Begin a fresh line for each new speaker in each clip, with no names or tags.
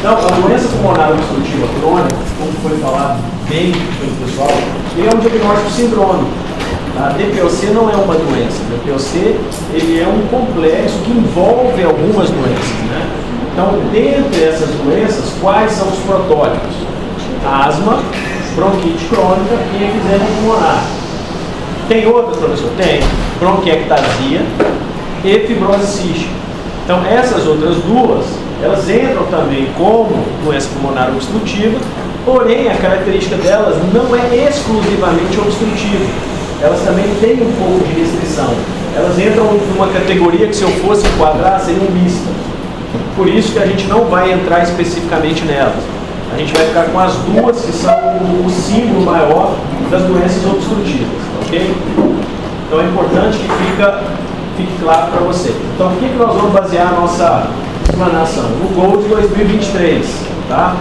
Então, a doença pulmonar obstrutiva crônica, como foi falado bem pelo pessoal, ele é um diagnóstico sindrômico. A DPOC não é uma doença. A DPOC ele é um complexo que envolve algumas doenças, né? Então, dentre essas doenças, quais são os protótipos? Asma, bronquite crônica e enfisema pulmonar. Tem outras, professor? Tem. Bronquiectasia e fibrose cística. Então, essas outras duas, elas entram também como doença pulmonar obstrutiva, porém, a característica delas não é exclusivamente obstrutiva. Elas também têm um pouco de restrição. Elas entram numa categoria que, se eu fosse enquadrar, seria um mista. Por isso que a gente não vai entrar especificamente nelas. A gente vai ficar com as duas que são o símbolo maior das doenças obstrutivas, ok? Então é importante que fique claro para você. Então, o que nós vamos basear a nossa explanação? No GOLD 2023, tá?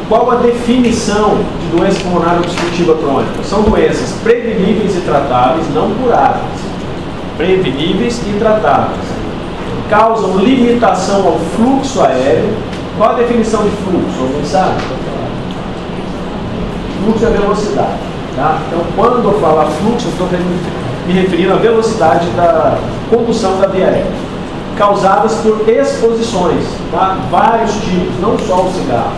Qual a definição de doença pulmonar obstrutiva crônica? São doenças preveníveis e tratáveis, não curáveis. Preveníveis e tratáveis. Causam limitação ao fluxo aéreo. Qual a definição de fluxo? Alguém sabe? Fluxo é velocidade. Tá? Então, quando eu falar fluxo, eu estou me referindo à velocidade da condução da via aérea. Causadas por exposições, tá? Vários tipos, não só o cigarro.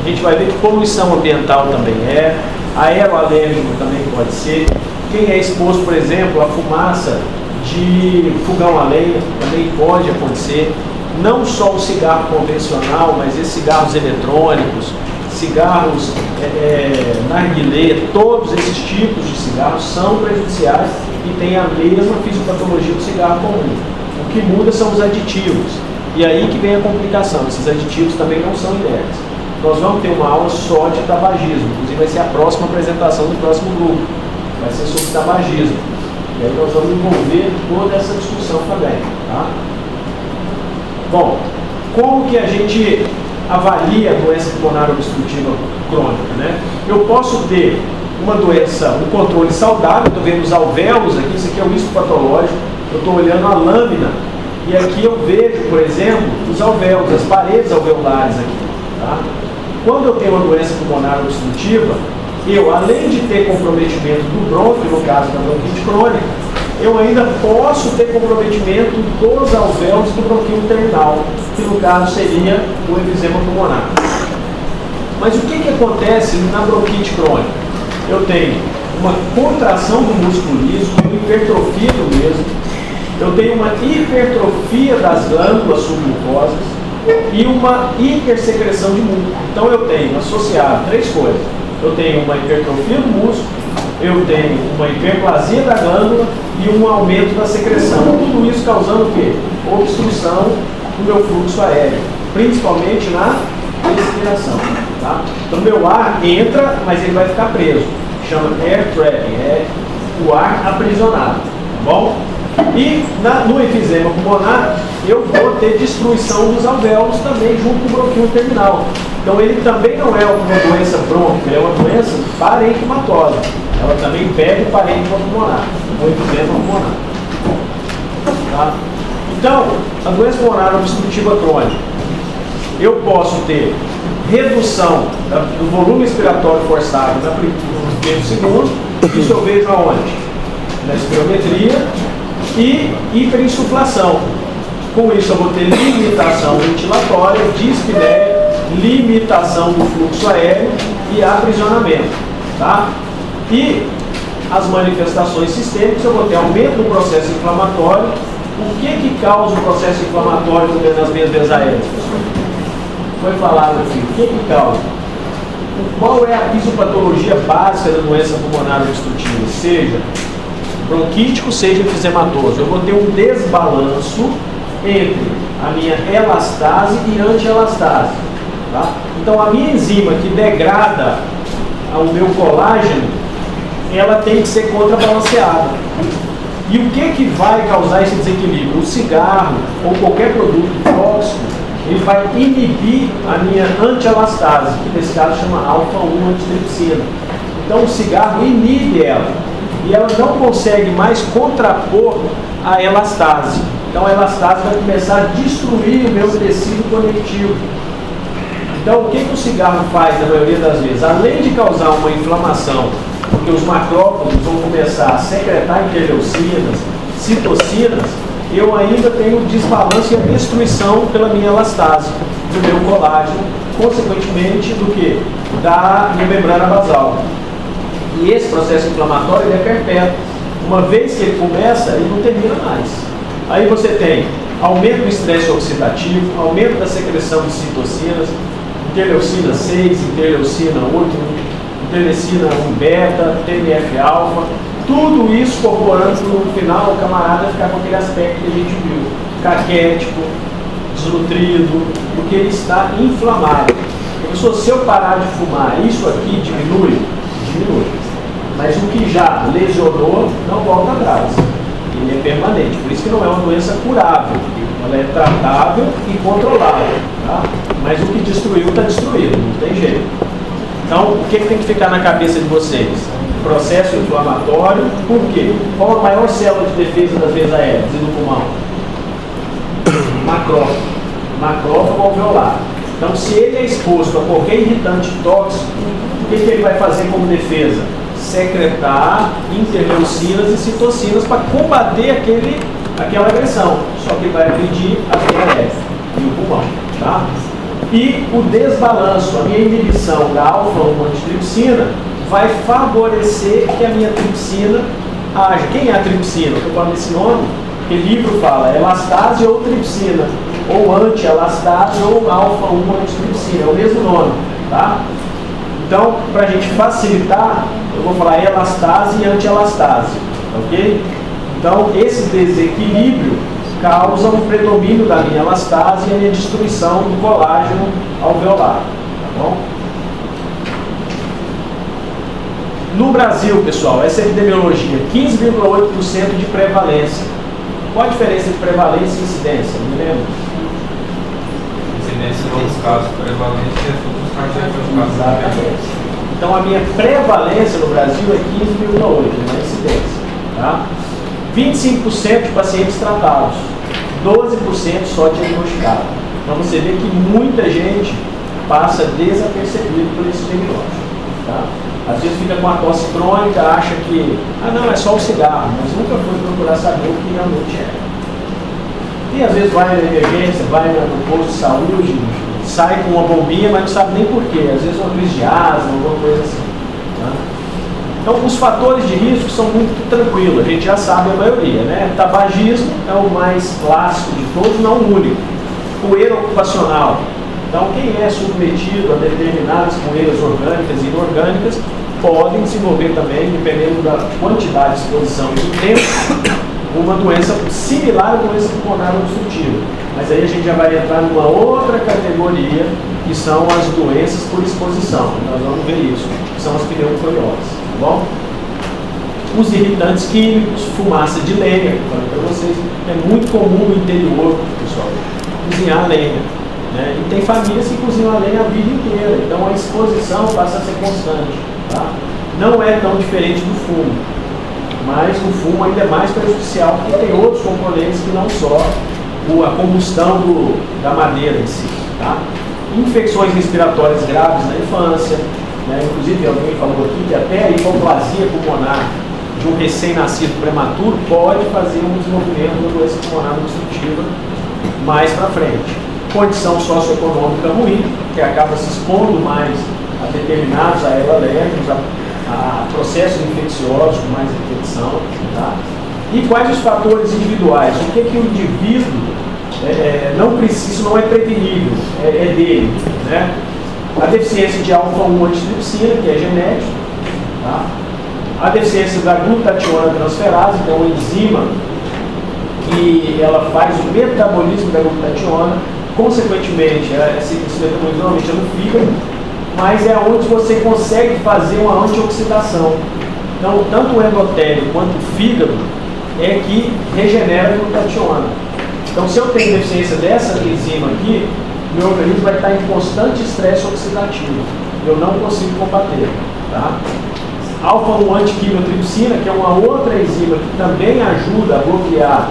A gente vai ver que poluição ambiental também é, aeroalérgico também pode ser. Quem é exposto, por exemplo, à fumaça de fogão a lenha também pode acontecer. Não só o cigarro convencional, mas esses cigarros eletrônicos, cigarros narguilé, todos esses tipos de cigarros são prejudiciais e têm a mesma fisiopatologia do cigarro comum. O que muda são os aditivos. E aí que vem a complicação. Esses aditivos também não são inertes. Nós vamos ter uma aula só de tabagismo. Inclusive vai ser a próxima apresentação do próximo grupo. Vai ser sobre tabagismo. E aí nós vamos envolver toda essa discussão também. Tá? Bom, como que a gente avalia a doença pulmonar obstrutiva crônica, né? Eu posso ter uma doença, um controle saudável, estou vendo os alvéolos aqui, isso aqui é o risco patológico, eu estou olhando a lâmina e aqui eu vejo, por exemplo, os alvéolos, as paredes alveolares aqui, tá? Quando eu tenho uma doença pulmonar obstrutiva, eu, além de ter comprometimento do brônquio, no caso da bronquite crônica, eu ainda posso ter comprometimento dos alvéolos do bronquio terminal, que no caso seria o enfisema pulmonar. Mas o que acontece na bronquite crônica? Eu tenho uma contração do músculo liso, uma hipertrofia do mesmo, eu tenho uma hipertrofia das glândulas submucosas e uma hipersecreção de músculo. Então eu tenho associado três coisas. Eu tenho uma hipertrofia do músculo, eu tenho uma hiperplasia da glândula e um aumento da secreção. Tudo isso causando o quê? Obstrução do meu fluxo aéreo, principalmente na respiração. Tá? Então meu ar entra, mas ele vai ficar preso. Chama air trapping, é o ar aprisionado. Tá bom? E no enfisema pulmonar, eu vou ter destruição dos alvéolos também junto com o bronquio terminal. Então ele também não é uma doença brônquica, é uma doença parenquimatosa. Ela também pega o parênquima pulmonar, o enfisema pulmonar. Tá? Então, a doença pulmonar obstrutiva crônica, eu posso ter redução do volume expiratório forçado no primeiro segundo, isso eu vejo aonde? Na espirometria e hiperinsuflação. Com isso eu vou ter limitação ventilatória, dispneia, limitação do fluxo aéreo e aprisionamento. Tá? E as manifestações sistêmicas, eu vou ter aumento do processo inflamatório. O que causa o processo inflamatório nas vias aéreas? Foi falado aqui, o que causa? Qual é a fisiopatologia básica da doença pulmonar obstrutiva? Seja bronquítico, seja enfisematoso. Eu vou ter um desbalanço entre a minha elastase e antielastase. Tá? Então a minha enzima que degrada o meu colágeno, ela tem que ser contrabalanceada. E o que vai causar esse desequilíbrio? O cigarro ou qualquer produto tóxico, ele vai inibir a minha antielastase, que nesse caso chama alfa-1 antitrypsina. Então o cigarro inibe ela e ela não consegue mais contrapor a elastase. Então a elastase vai começar a destruir o meu tecido conectivo. Então, o que o cigarro faz na maioria das vezes? Além de causar uma inflamação, porque os macrófagos vão começar a secretar interleucinas, citocinas, eu ainda tenho desbalanço e a destruição pela minha elastase do meu colágeno, consequentemente do que? Da minha membrana basal. E esse processo inflamatório ele é perpétuo. Uma vez que ele começa, ele não termina mais. Aí você tem aumento do estresse oxidativo, aumento da secreção de citocinas, interleucina 6, interleucina 8, interleucina 1 beta, TNF-alfa, tudo isso incorporando no final o camarada ficar com aquele aspecto que a gente viu, caquético, desnutrido, porque ele está inflamado. Professor, se eu parar de fumar, isso aqui diminui? Diminui. Mas o que já lesionou não volta atrás. Ele é permanente. Por isso que não é uma doença curável. Ela é tratável e controlável. Tá? Mas o que destruiu, está destruído. Não tem jeito. Então, o que tem que ficar na cabeça de vocês? Processo inflamatório. Por quê? Qual a maior célula de defesa das veias aéreas e do pulmão? Macrófago. Macrófago alveolar. Então, se ele é exposto a qualquer irritante tóxico, o que ele vai fazer como defesa? Secretar interleucinas e citocinas para combater aquela agressão. Só que vai agredir a veia aérea e o pulmão. Tá? E o desbalanço, a minha inibição da alfa-1 antitripsina vai favorecer que a minha tripsina age. Quem é a tripsina? Eu estou falando desse nome, que o livro fala elastase ou tripsina, ou anti-elastase ou alfa-1 antitripsina, é o mesmo nome. Tá? Então, para a gente facilitar, eu vou falar elastase e anti-elastase, ok? Então, esse desequilíbrio causa um predomínio da minha elastase e a minha destruição do colágeno alveolar, tá bom? No Brasil, pessoal, essa epidemiologia, 15,8% de prevalência. Qual a diferença entre prevalência e incidência? Me lembro?
Incidência nos casos, prevalência nos casos.
Exatamente. Então a minha prevalência no Brasil é 15,8%, não é incidência. Tá? 25% de pacientes tratados, 12% só diagnosticados. Então você vê que muita gente passa desapercebido por esse diagnóstico. Tá? Às vezes fica com a tosse crônica, acha que, não, é só o cigarro, mas nunca foi procurar saber o que realmente é. E às vezes vai na emergência, vai no posto de saúde, sai com uma bombinha, mas não sabe nem porquê. Às vezes uma crise de asma, alguma coisa assim. Tá? Então, os fatores de risco são muito tranquilos, a gente já sabe a maioria, né? Tabagismo é o mais clássico de todos, não o único. Poeira ocupacional. Então, quem é submetido a determinadas poeiras orgânicas e inorgânicas podem desenvolver também, dependendo da quantidade de exposição e do tempo, uma doença similar à doença pulmonar obstrutiva. Mas aí a gente já vai entrar numa outra categoria, que são as doenças por exposição. Nós vamos ver isso, que são as pneumocorioses, tá bom? Os irritantes químicos, fumaça de lenha, falei para vocês, é muito comum no interior, pessoal, cozinhar a lenha. Né? E tem famílias que cozinham a lenha a vida inteira, então a exposição passa a ser constante. Tá? Não é tão diferente do fumo, mas o fumo ainda é mais prejudicial porque tem outros componentes que não só a combustão da madeira em si. Tá? Infecções respiratórias graves na infância, né? Inclusive alguém falou aqui que até a hipoplasia pulmonar de um recém-nascido prematuro pode fazer um desenvolvimento de uma doença pulmonar obstrutiva mais para frente. Condição socioeconômica ruim, que acaba se expondo mais a determinados aeroalérgicos, a processos infecciosos com mais infecção. Tá? E quais os fatores individuais? O que o indivíduo não precisa, isso não é prevenível, é dele. Né? A deficiência de alfa-1 antitripsina, que é genética. Tá? A deficiência da glutationa transferase, que é uma enzima que ela faz o metabolismo da glutationa. Consequentemente, esse metabolismo normalmente é no fígado, mas é onde você consegue fazer uma antioxidação. Então, tanto o endotélio quanto o fígado é que regenera a glutationa. Então, se eu tenho deficiência dessa enzima aqui, meu organismo vai estar em constante estresse oxidativo. Eu não consigo combater. Tá? Alfa-1 antiquimiotripsina, que é uma outra enzima que também ajuda a bloquear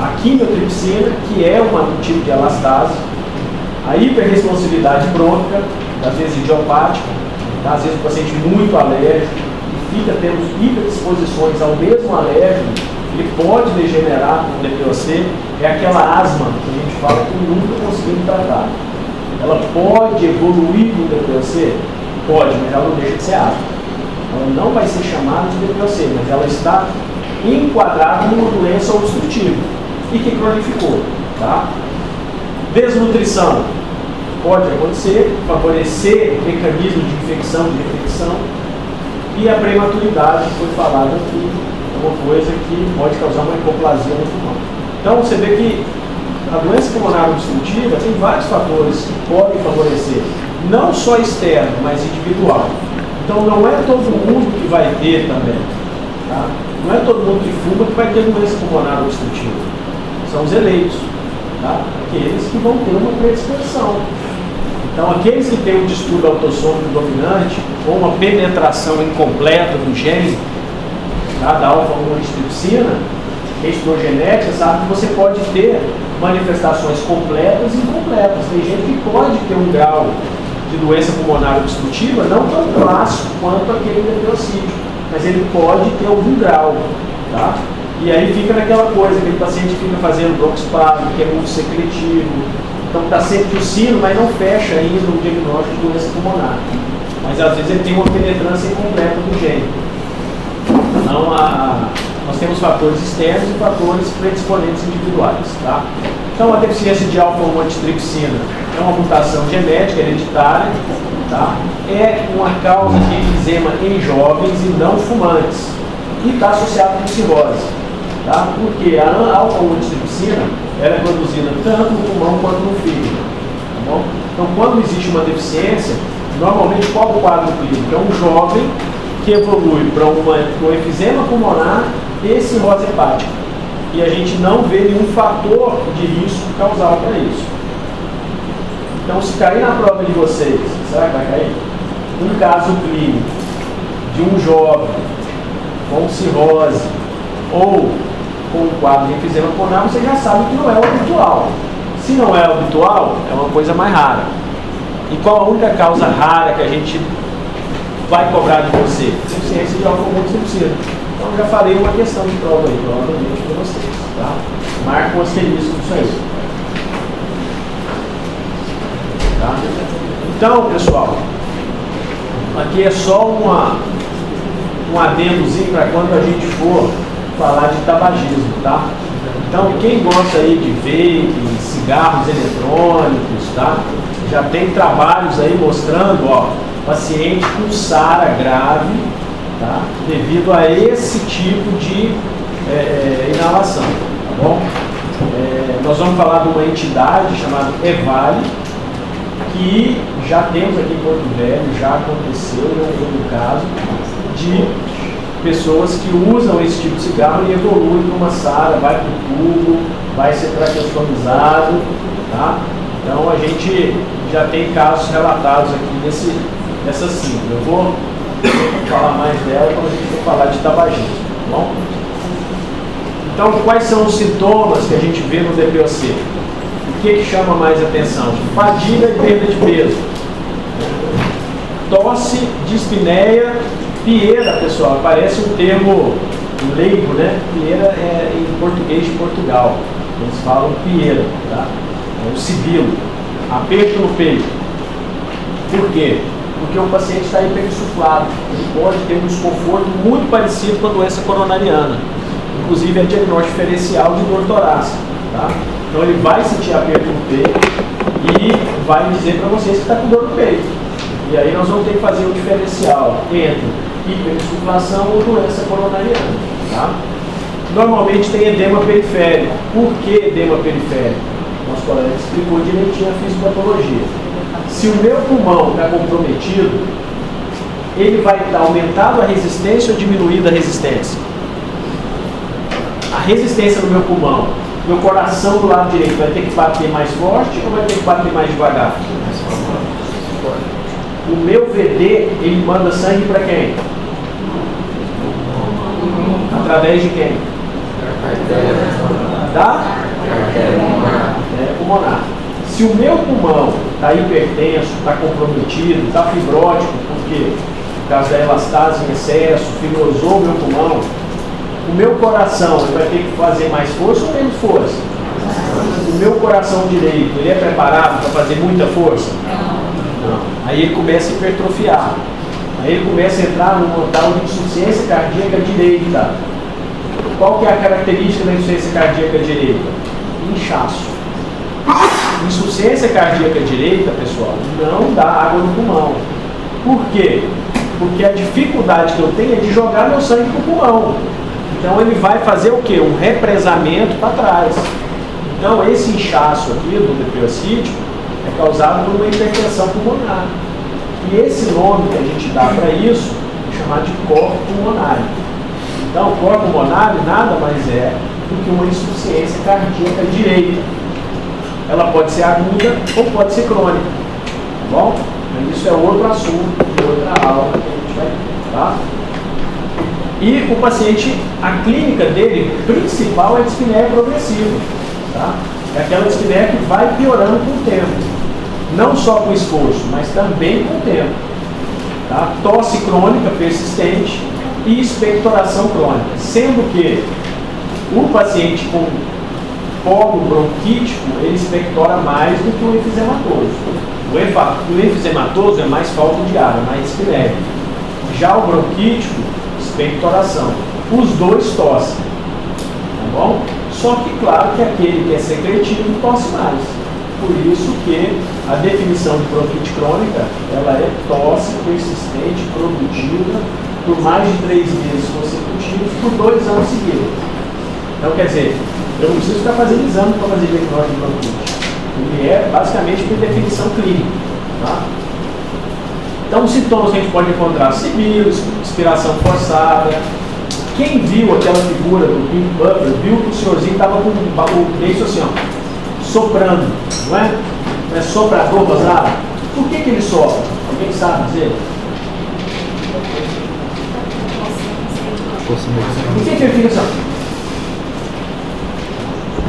a quimiotripsina, que é um tipo de elastase. A hiperresponsividade crônica, às vezes idiopática, tá? Às vezes o paciente muito alérgico, e fica tendo hiperdisposições ao mesmo alérgeno, ele pode degenerar com DPOC, é aquela asma que a gente fala que nunca conseguimos tratar. Ela pode evoluir com DPOC? Pode, mas ela não deixa de ser asma. Ela não vai ser chamada de DPOC, mas ela está enquadrada numa doença obstrutiva e que cronificou. Tá? Desnutrição pode acontecer, favorecer mecanismo de infecção, de infecção, e a prematuridade, que foi falado aqui, é uma coisa que pode causar uma hipoplasia no pulmão. Então você vê que a doença pulmonar obstrutiva tem vários fatores que podem favorecer, não só externo, mas individual. Então não é todo mundo que vai ter também. Tá? Não é todo mundo que fuma que vai ter doença pulmonar obstrutiva. São os eleitos. Tá? Aqueles que vão ter uma predisposição. Então aqueles que têm um distúrbio autossômico dominante ou uma penetração incompleta do gene, tá? Da alfa-1 antitrypsina, que é hidrogenética, sabe que você pode ter manifestações completas e incompletas. Tem gente que pode ter um grau de doença pulmonar obstrutiva não tão clássico quanto aquele DPOCídio, mas ele pode ter algum grau, tá? E aí fica naquela coisa, aquele paciente fica fazendo broncoespasmo, que é muito secretivo, então está sempre tossindo, mas não fecha ainda o diagnóstico de doença pulmonar. Mas às vezes ele tem uma penetrância incompleta do gene. Então nós temos fatores externos e fatores predisponentes individuais, tá? Então a deficiência de alfa-1 antitrypsina é uma mutação genética hereditária, tá? É uma causa de eczema em jovens e não fumantes e está associado com cirrose, tá? Porque a alfa-1 antitrypsina ela é produzida tanto no pulmão quanto no fígado, tá bom? Então quando existe uma deficiência, normalmente qual é o quadro clínico? É um jovem que evolui para um efizema pulmonar e cirrose hepática. E a gente não vê nenhum fator de risco causal para isso. Então, se cair na prova de vocês, será que vai cair? Um caso clínico de um jovem com cirrose ou com um quadro de efizema pulmonar, você já sabe que não é o habitual. Se não é o habitual, é uma coisa mais rara. E qual a única causa rara que a gente vai cobrar de você? Deficiência de alfa-1 antitrypsina. Então, já falei uma questão de prova aí, provavelmente, para vocês. Tá? Marca um asterisco disso aí. Tá? Então, pessoal, aqui é só um adendozinho para quando a gente for falar de tabagismo, tá? Então, quem gosta aí de vape, cigarros eletrônicos, tá? Já tem trabalhos aí mostrando, ó, paciente com SARA grave, tá? Devido a esse tipo de inalação, tá bom? Nós vamos falar de uma entidade chamada EVALI, que já temos aqui em Porto Velho, já aconteceu em um caso de pessoas que usam esse tipo de cigarro e evoluem para uma SARA, vai para o tubo, vai ser traqueostomizado, tá? Então a gente já tem casos relatados aqui nessa síndrome. Eu vou falar mais dela quando a gente for falar de tabagismo, tá bom? Então, quais são os sintomas que a gente vê no DPOC? O que chama mais atenção? Fadiga e perda de peso. Tosse, dispneia, pieira, pessoal, parece um termo leigo, né? Pieira é em português de Portugal. Eles falam pieira, tá? É o sibilo. Aperto no peito. Por quê? Porque o paciente está hiperinsuflado. Ele pode ter um desconforto muito parecido com a doença coronariana. Inclusive é diagnóstico diferencial de dor torácica. Tá? Então ele vai sentir aperto no peito e vai dizer para vocês que está com dor no peito. E aí nós vamos ter que fazer o diferencial entre hiperinsuflação ou doença coronariana. Tá? Normalmente tem edema periférico. Por que edema periférico? Nosso colega explicou direitinho a fisiopatologia. Se o meu pulmão está comprometido, ele vai estar aumentado a resistência ou diminuída a resistência? A resistência do meu pulmão, meu coração do lado direito vai ter que bater mais forte ou vai ter que bater mais devagar? O meu VD, ele manda sangue para quem? Através de quem? Da? Pulmonar. Se o meu pulmão está hipertenso, está comprometido, está fibrótico, porque por causa da elastase em excesso, fibrosou meu pulmão, o meu coração ele vai ter que fazer mais força ou menos força? O meu coração direito, ele é preparado para fazer muita força? Não. Aí ele começa a hipertrofiar. Aí ele começa a entrar numa tal de insuficiência cardíaca direita. Qual que é a característica da insuficiência cardíaca direita? Inchaço. Insuficiência cardíaca direita, pessoal, não dá água no pulmão. Por quê? Porque a dificuldade que eu tenho é de jogar meu sangue para o pulmão. Então ele vai fazer o quê? Um represamento para trás. Então esse inchaço aqui do DPO-cítico é causado por uma hipertensão pulmonar. E esse nome que a gente dá para isso é chamado de cor pulmonar. Então, cor pulmonar nada mais é do que uma insuficiência cardíaca direita. Ela pode ser aguda ou pode ser crônica. Tá bom? Mas isso é outro assunto, de outra aula que a gente vai ter, tá? E o paciente, a clínica dele principal é dispneia progressiva. Tá? É aquela dispneia que vai piorando com o tempo. Não só com esforço, mas também com o tempo. Tá? Tosse crônica persistente e expectoração crônica. Sendo que o paciente com polo bronquítico, ele expectora mais do que o enfisematoso. O enfisematoso é mais falta de ar, é mais dispneia. Já o bronquítico, expectoração. Os dois tossem. Tá bom? Só que, claro, que aquele que é secretivo tosse mais. Por isso que a definição de bronquite crônica, ela é tosse persistente, produtiva, por mais de 3 meses consecutivos, por 2 anos seguidos. Então, quer dizer, eu não preciso ficar fazendo exame para fazer diagnóstico de bronquite. Ele é basicamente por definição clínica. Tá? Então, os sintomas que a gente pode encontrar: sibilo, expiração forçada. Quem viu aquela figura do Pink Butler, viu que o senhorzinho estava com o beijo assim, ó, soprando, não é? Não é soprador vazado? Por que ele sopra? Alguém sabe dizer? Por que ele fica assim?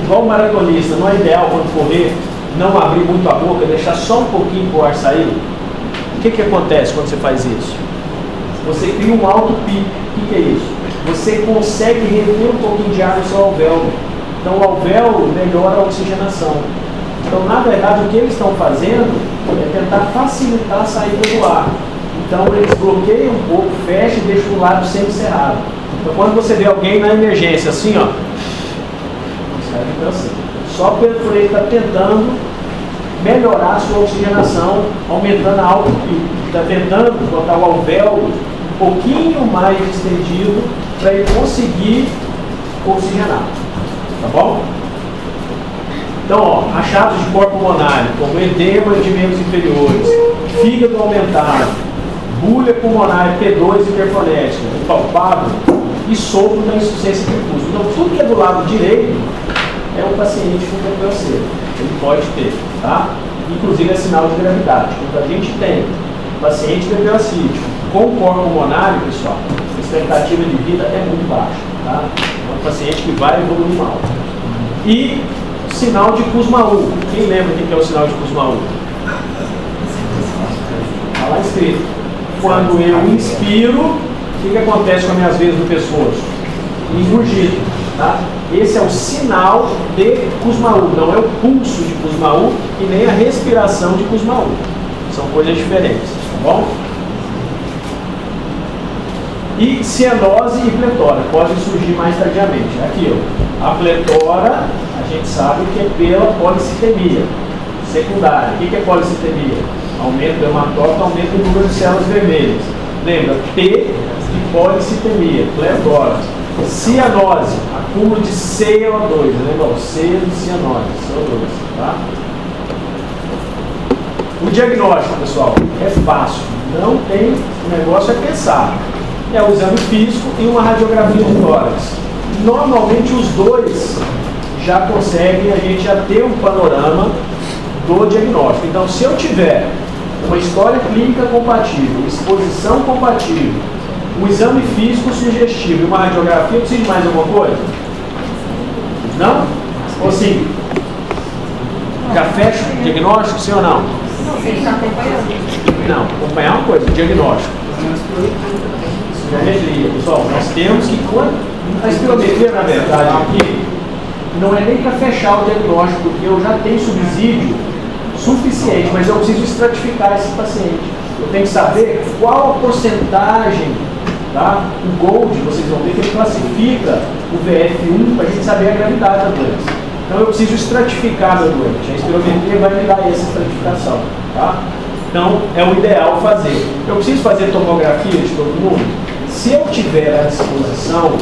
Igual o maratonista, não é ideal quando correr não abrir muito a boca, deixar só um pouquinho para o ar sair? O que acontece quando você faz isso? Você cria um alto pico. O que é isso? Você consegue reter um pouquinho de ar no seu alvéolo. Então o alvéolo melhora a oxigenação. Então, na verdade, o que eles estão fazendo é tentar facilitar a saída do ar. Então eles bloqueiam um pouco, fecham e deixam o lado sempre cerrado. Então quando você vê alguém na emergência assim, ó, só por ele estar tentando melhorar a sua oxigenação, aumentando a alta pico. Está tentando botar o alvéolo um pouquinho mais estendido para ele conseguir oxigenar. Tá bom? Então, ó, achados de corpo pulmonar, como edema de membros inferiores, fígado aumentado, bulha pulmonar P2 hiperfonética, impalpável e sopro da insuficiência perfusa. Então, tudo que é do lado direito é um paciente com DPOC. Ele pode ter, tá? Inclusive é sinal de gravidade. Quando a gente tem paciente DPOcítico com corpo pulmonar, pessoal, a expectativa de vida é muito baixa, tá? É um paciente que vai evoluir mal. E sinal de Kussmaul. Quem lembra o que é o sinal de Kussmaul? Está lá escrito. Quando eu inspiro, o que acontece com as minhas veias do pescoço? Engurgido. Tá? Esse é o sinal de Kussmaul. Não é o pulso de Kussmaul e nem a respiração de Kussmaul. São coisas diferentes. Tá bom? E cianose e pletora podem surgir mais tardiamente. Aqui, ó, a pletora, a gente sabe que é pela policitemia secundária. O que é policitemia? Aumento do hematócrito, aumento do número de células vermelhas. Lembra? P de policitemia, pletora. Cianose, acúmulo de CO2. Lembra? O C de cianose, CO2. Tá? O diagnóstico, pessoal, é fácil. Não tem negócio a pensar. É o exame físico e uma radiografia de tórax. Normalmente os dois já conseguem a gente já ter um panorama do diagnóstico. Então, se eu tiver uma história clínica compatível, exposição compatível, um exame físico sugestivo e uma radiografia, precisa de mais alguma coisa? Não? Ou sim? Já fecha o diagnóstico, sim ou não? Não, acompanhar uma coisa, diagnóstico. Espirometria, pessoal, nós temos que, a espirometria, na verdade, aqui, não é nem para fechar o diagnóstico, porque eu já tenho subsídio suficiente, mas eu preciso estratificar esse paciente. Eu tenho que saber qual a porcentagem, tá? O GOLD, vocês vão ver que ele classifica o VF1 para a gente saber a gravidade da doença. Então eu preciso estratificar meu doente. A espirometria vai me dar essa estratificação, tá? Então é o ideal fazer. Eu preciso fazer tomografia de todo mundo? Se eu tiver à disposição,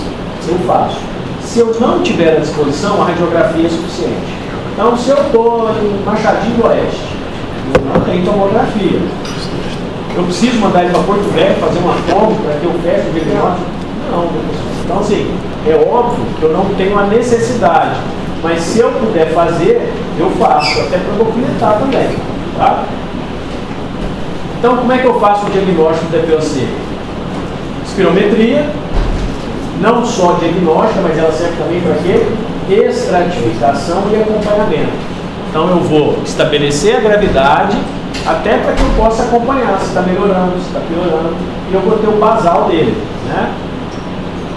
eu faço. Se eu não tiver à disposição, a radiografia é suficiente. Então, se eu estou em Machadinho do Oeste, eu não tenho tomografia. Eu preciso mandar ele para Porto Velho fazer uma tomo para que eu feche o diagnóstico? Não, professor. Então, assim, é óbvio que eu não tenho a necessidade. Mas se eu puder fazer, eu faço, até para documentar também. Tá? Então, como é que eu faço o diagnóstico do DPOC? Espirometria, não só diagnóstica, mas ela serve também para quê? Estratificação e acompanhamento. Então eu vou estabelecer a gravidade até para que eu possa acompanhar se está melhorando, se está piorando, e eu vou ter o basal dele, né?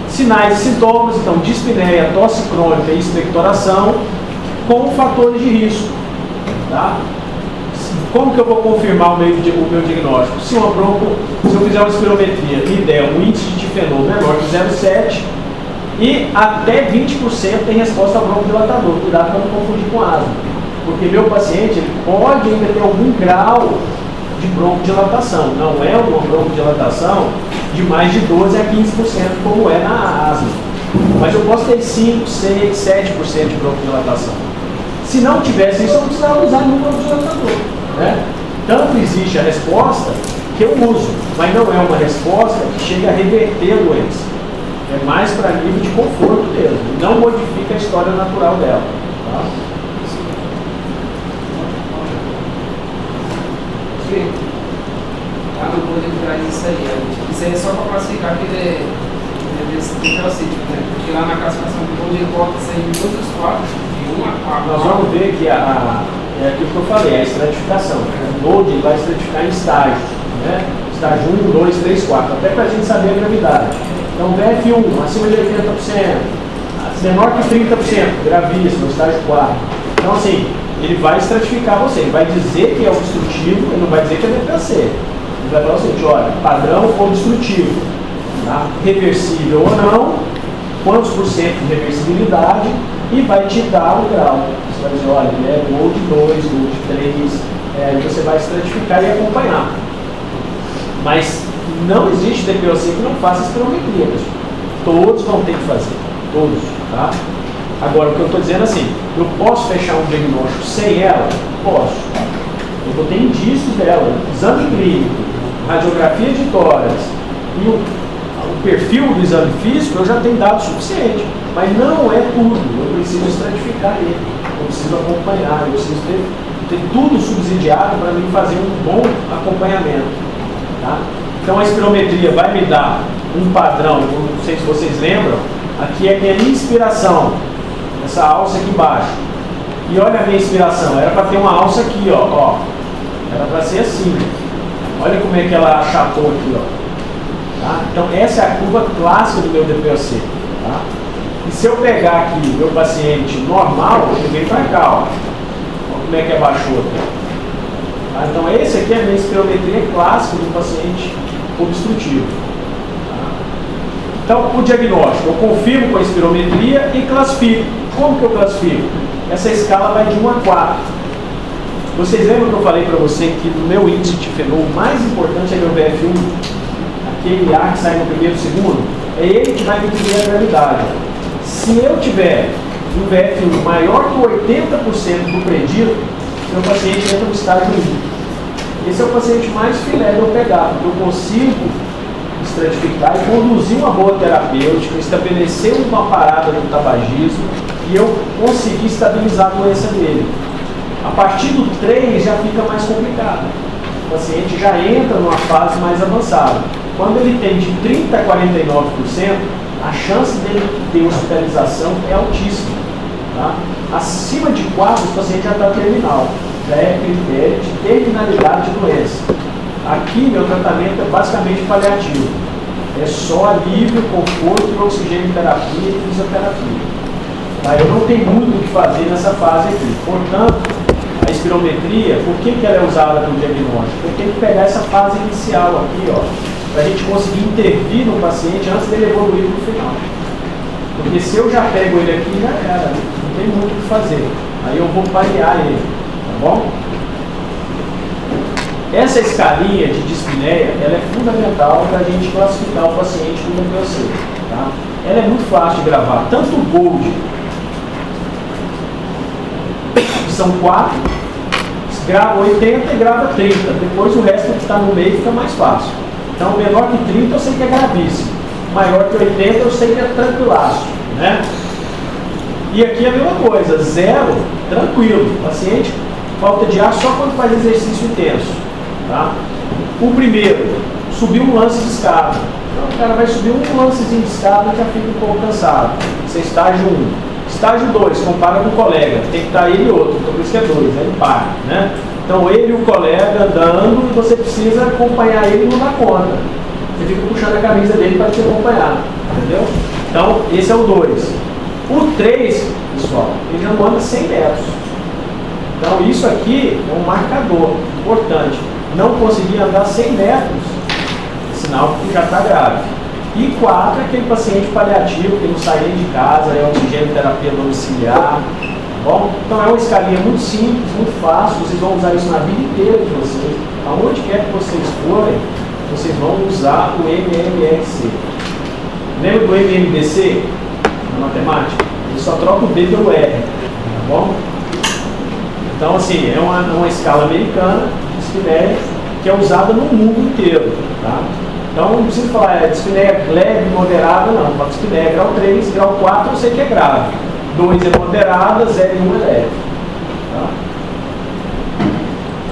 Sinais e sintomas, então dispneia, tosse crônica e expectoração com fatores de risco, tá? Como que eu vou confirmar o meu diagnóstico? Se eu fizer uma espirometria e der um índice de difenol menor que 0,7 e até 20% tem resposta a broncodilatador. Cuidado para não confundir com asma. Porque meu paciente ele pode ainda ter algum grau de broncodilatação. Não é uma broncodilatação de mais de 12 a 15% como é na asma. Mas eu posso ter 5, 6, 7% de broncodilatação. Se não tivesse isso, eu não precisava usar nenhum broncodilatador. Né? Tanto existe a resposta que eu uso, mas não é uma resposta que chega a reverter a doença. É mais para nível de conforto mesmo. Não modifica a história natural dela. Tá?
Sim. Não pode entrar nisso aí. Isso aí é só para classificar que ele é desse tipo, né? Porque lá na classificação de Gold ele coloca isso aí em todos os quadros, de 1 a 4.
Nós vamos ver que é aquilo que eu falei, a estratificação. O Gold vai estratificar em estágios, né? Estágio 1, 2, 3, 4, até para a gente saber a gravidade. Então, VF1, acima de 80%, menor que 30%, gravíssimo, estágio 4. Então, assim, ele vai estratificar você, ele vai dizer que é obstrutivo, ele não vai dizer que é DPOC. Ele vai falar o seguinte, olha, padrão obstrutivo, tá? Reversível ou não, quantos por cento de reversibilidade, e vai te dar o grau. Você vai dizer, olha, ele é Gold 2, Gold 3, aí você vai estratificar e acompanhar. Mas não existe DPOC que não faça espirometria, pessoal. Todos vão ter que fazer, todos, tá? Agora, o que eu estou dizendo assim, eu posso fechar um diagnóstico sem ela? Posso. Eu vou ter indícios dela, exame clínico, radiografia de tórax e o perfil do exame físico, eu já tenho dado suficiente. Mas não é tudo, eu preciso estratificar ele, eu preciso acompanhar, eu preciso ter tudo subsidiado para mim fazer um bom acompanhamento. Tá? Então a espirometria vai me dar um padrão, não sei se vocês lembram, aqui é a minha inspiração, essa alça aqui embaixo. E olha a minha inspiração, era para ter uma alça aqui, ó. Era para ser assim. Olha como é que ela achatou aqui, ó. Tá? Então essa é a curva clássica do meu DPOC. Tá? E se eu pegar aqui o meu paciente normal, ele vem para cá, ó. Olha como é que abaixou aqui. Tá? Então esse aqui é a minha espirometria clássica do paciente obstrutivo. Tá? Então o diagnóstico, eu confirmo com a espirometria e classifico. Como que eu classifico? Essa escala vai de 1 a 4. Vocês lembram que eu falei para você que no meu índice de fenol o mais importante é meu VF1? Aquele ar que sai no primeiro e segundo? É ele que vai me dizer a gravidade. Se eu tiver um VF1 maior que 80% do predito, meu paciente entra no estágio 1. Esse é o paciente mais filé de eu pegar, porque eu consigo estratificar e conduzir uma boa terapêutica, estabelecer uma parada do tabagismo e eu conseguir estabilizar a doença dele. A partir do 3 já fica mais complicado. O paciente já entra numa fase mais avançada. Quando ele tem de 30% a 49%, a chance dele ter hospitalização é altíssima. Tá? Acima de 4, o paciente já está terminal. Já é critério de terminalidade de doença. Aqui, meu tratamento é basicamente paliativo. É só alívio, conforto, oxigênio terapia e fisioterapia. Tá? Eu não tenho muito o que fazer nessa fase aqui. Portanto, a espirometria, por que ela é usada no diagnóstico? Eu tenho que pegar essa fase inicial aqui, para a gente conseguir intervir no paciente antes dele evoluir para o final. Porque se eu já pego ele aqui, já era, não tem muito o que fazer. Aí eu vou paliar ele, tá bom? Essa escalinha de dispneia, ela é fundamental para a gente classificar o paciente com DPOC. Tá? Ela é muito fácil de gravar, tanto o GOLD, que são 4, grava 80 e grava 30, depois o resto que está no meio fica mais fácil. Então, menor que 30 eu sei que é gravíssimo, maior que 80 eu sei que é tranquilaço, né? E aqui é a mesma coisa, 0, tranquilo, paciente falta de ar só quando faz exercício intenso. Tá? O primeiro, subir um lance de escada. Então, o cara vai subir um lancezinho de escada e já fica um pouco cansado. Isso é estágio 1. Estágio 2, compara com o colega. Tem que estar ele e outro, então por isso que é 2, ele para. Né? Então ele e o colega andando, e você precisa acompanhar ele e não dá conta. Você fica puxando a camisa dele para te acompanhar. Entendeu? Então, esse é o 2. O 3, pessoal, ele já não anda 100 metros. Então, isso aqui é um marcador importante. Não conseguir andar 100 metros, é sinal que já está grave. E 4 é aquele paciente paliativo que não sai nem de casa, é oxigênio terapia domiciliar. Tá bom? Então, é uma escalinha muito simples, muito fácil. Vocês vão usar isso na vida inteira de vocês. Aonde quer que vocês forem, vocês vão usar o MMRC. Lembra do MMDC na matemática? Ele só troca o B pelo R. Tá bom? Então, assim, é uma escala americana de dispneia que é usada no mundo inteiro. Tá? Então, não precisa falar dispneia leve, moderada, não. Uma dispneia grau 3, grau 4 eu sei que é grave. 2 é moderada, 0 e 1 é leve. Tá?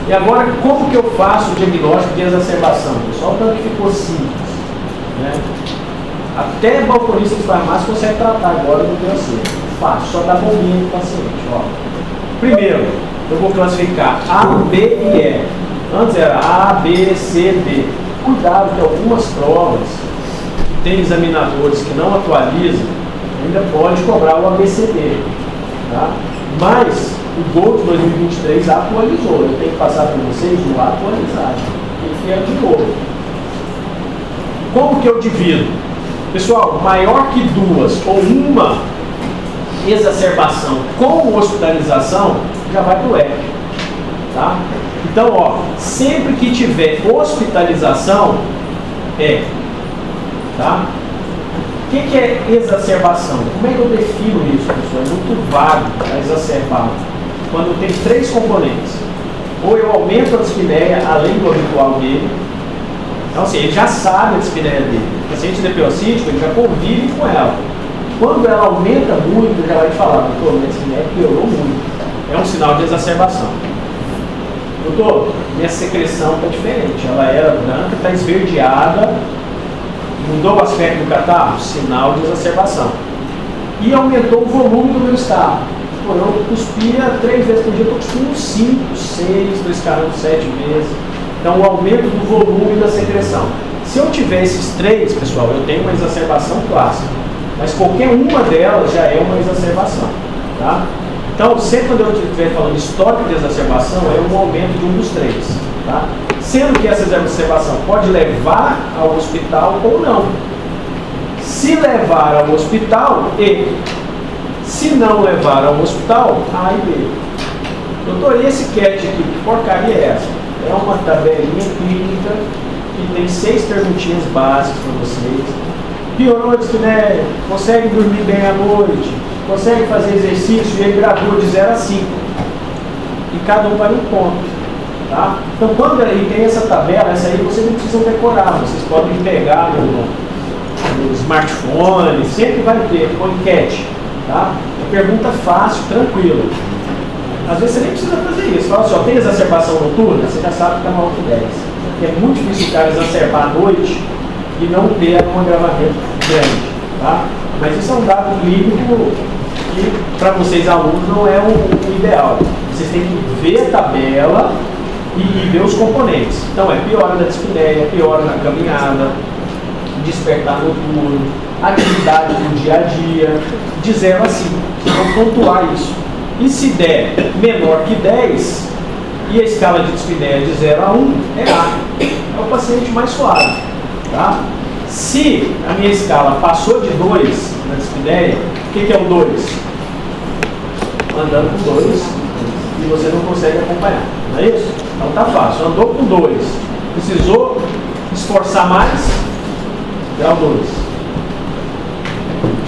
E agora, como que eu faço o diagnóstico de exacerbação? Pessoal, tanto que ficou simples. Né? Até balconista de farmácia consegue tratar agora do DPOC. Fácil, só dá bombinha pro paciente. Ó. Primeiro, eu vou classificar A, B e E. Antes era A, B, C, D. Cuidado que algumas provas que tem examinadores que não atualizam, ainda pode cobrar o ABCD. Tá? Mas o GOLD 2023 atualizou. Eu tenho que passar para vocês o atualizado. E é de novo. Como que eu divido? Pessoal, maior que 2 ou uma exacerbação com hospitalização, já vai para o EP. Tá? Então, ó, sempre que tiver hospitalização, tá? O que é exacerbação? Como é que eu defino isso, pessoal? É muito vago a exacerbar. Quando tem 3 componentes. Ou eu aumento a dispneia além do habitual dele. Então, assim, ele já sabe a dispneia dele. O paciente DPOcítico, ele já convive com ela. Quando ela aumenta muito, ele já vai te falar, doutor, minha dispneia piorou muito. É um sinal de exacerbação. Doutor, minha secreção está diferente. Ela era branca, está esverdeada, mudou o aspecto do catarro? Sinal de exacerbação. E aumentou o volume do meu estado. Pô, eu cuspia 3 vezes por dia, estou cuspindo 5, 6, 2 caramba, 7 vezes. Então, o aumento do volume da secreção. Se eu tiver esses 3, pessoal, eu tenho uma exacerbação clássica. Mas qualquer uma delas já é uma exacerbação. Tá? Então, sempre quando eu estiver falando histórico de exacerbação, é um aumento de um dos 3. Tá? Sendo que essa exacerbação pode levar ao hospital ou não. Se levar ao hospital, E. Se não levar ao hospital, A e B. Doutor, e esse CAT aqui, que porcaria é essa? É uma tabelinha clínica que tem 6 perguntinhas básicas para vocês. Piorou a dispneia, consegue dormir bem à noite, consegue fazer exercício e ele gradua de 0 a 5. E cada um vale um ponto. Tá? Então, quando aí tem essa tabela, essa aí vocês não precisam decorar, vocês podem pegar no smartphone, sempre vai ter, com enquete. Tá? É pergunta fácil, tranquila. Às vezes você nem precisa fazer isso. Fala assim, ó, tem exacerbação noturna? Você já sabe que está maior que 10. Porque é muito difícil o cara exacerbar à noite e não ter um agravamento grande. Tá? Mas isso é um dado clínico que para vocês alunos não é o ideal. Vocês têm que ver a tabela e ver os componentes. Então é piora da dispneia, piora na caminhada, despertar noturno, atividade do dia a dia, de 0 a 5. Vocês vão pontuar isso. E se der menor que 10, e a escala de dispneia de 0 a 1, é A. É o paciente mais suave. Tá? Se a minha escala passou de 2 na dispneia, o que é o 2? Andando com 2 e você não consegue acompanhar. Não é isso? Então tá fácil. Andou com 2. Precisou esforçar mais? Grau 2.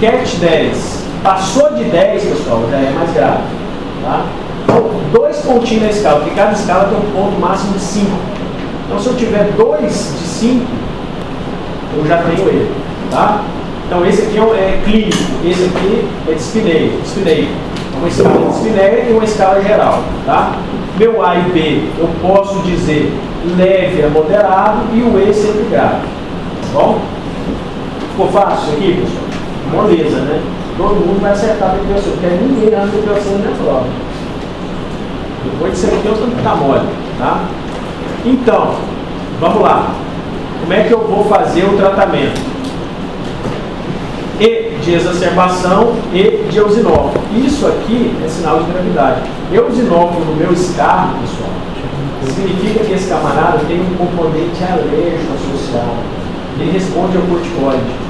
CAT 10. Passou de 10, pessoal, já é mais grave. Tá? Então, 2 pontinhos na escala, porque cada escala tem um ponto máximo de 5. Então, se eu tiver 2 de 5, eu já tenho ele. Tá? Então, esse aqui é clínico, esse aqui é dispneia. Uma escala de dispneia e uma escala geral. Tá? Meu A e B, eu posso dizer leve a moderado e o E sempre grave. Tá bom? Ficou fácil aqui, pessoal? Moleza, né? Todo mundo vai acertar a BPOC, porque ninguém anda BPOC na minha prova. Depois disso aqui eu tenho que estar mole, tá? Então, vamos lá. Como é que eu vou fazer o tratamento? E de exacerbação e de eosinófilo. Isso aqui é sinal de gravidade. Eosinófilo no meu SCAR, pessoal, significa que esse camarada tem um componente alérgico associado. Ele responde ao corticoide.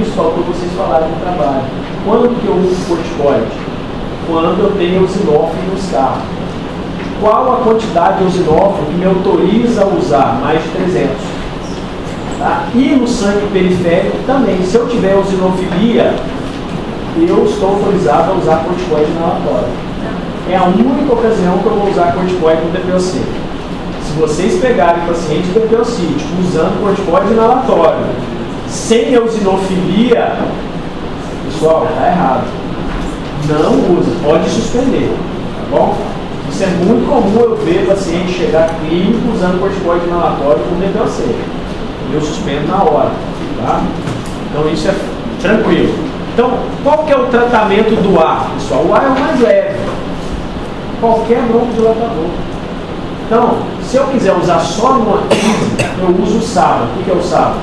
Isso é o que vocês falaram no trabalho. Quando que eu uso corticoide? Quando eu tenho eosinófilo no SCAR. Qual a quantidade de eosinófilo que me autoriza a usar? Mais de 300. Tá? E no sangue periférico também. Se eu tiver eosinofilia, eu estou autorizado a usar corticoide inalatório. É a única ocasião que eu vou usar corticoide no DPOC. Se vocês pegarem paciente DPOCítico usando corticoide inalatório, sem eosinofilia, pessoal, está errado. Não usa, pode suspender, tá bom? Isso é muito comum eu ver paciente chegar clínico usando corticoide inalatório com DPOC. Eu suspendo na hora, tá? Então isso é tranquilo. Então, qual que é o tratamento do A, pessoal? O A é o mais leve. Qualquer broncodilatador. Então, se eu quiser usar só numa crise, eu uso o SABA. O que é o SABA?